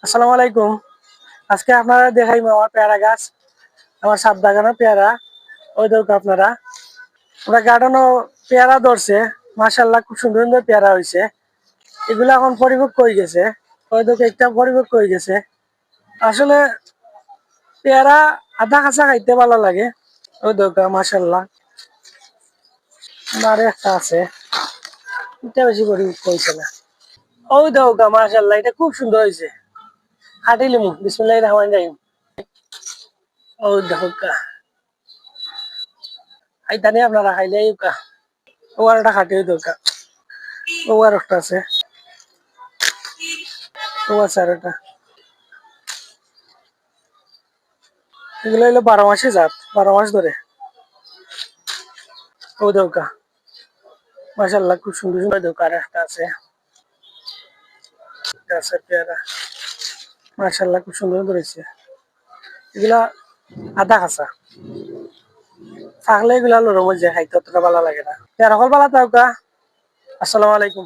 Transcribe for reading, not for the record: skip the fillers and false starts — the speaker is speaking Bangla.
আসসালামু আলাইকুম। আজকে আপনারা দেখাইবো আমার পেয়ারা গাছ, আমার সাত বাগানের পেয়ারা। ওই দেখো আপনারা, ওরা গার্ডেনও পেয়ারা ধরছে। মাশাআল্লাহ, খুব সুন্দর সুন্দর পেয়ারা হয়েছে। এগুলো এখন পরিপক্ক হয়ে গেছে। ওই দেখো একটা পরিপক্ক হয়ে গেছে। আসলে পেয়ারা আধা কাঁচা খাইতে ভালো লাগে। ওই দেখো মাশাআল্লাহ, আর একটা আছে, এটা বেশি পরিপক্ক হয়েছে না। ওই দেখো মাশাআল্লাহ, এটা খুব সুন্দর হয়েছে। খাটি লিমু, বিসমিল্লাহির রহমানির রহিম। ওই দেখো আইতানি আপনারা খাইলে ওয়ারটা খাটি হই দরকার। ওয়ার একটা আছে, ওয়ার চারটা। এগুলো হলো 12 মাসে জাত, 12 মাস ধরে। ও দৌকা মাশাআল্লাহ, খুব সুন্দর সুন্দর দৌকা। আর একটা আছে গাছের পেয়ারা, মাশাআল্লাহ খুব সুন্দর সুন্দর হয়েছে। এগুলা আধা কাঁচা, থাকলে এগুলা লরম হয়ে যায়, খাইতে অতটা ভালো লাগে না। পেয়ারা ফল ভালো থাকা। আসসালামু আলাইকুম।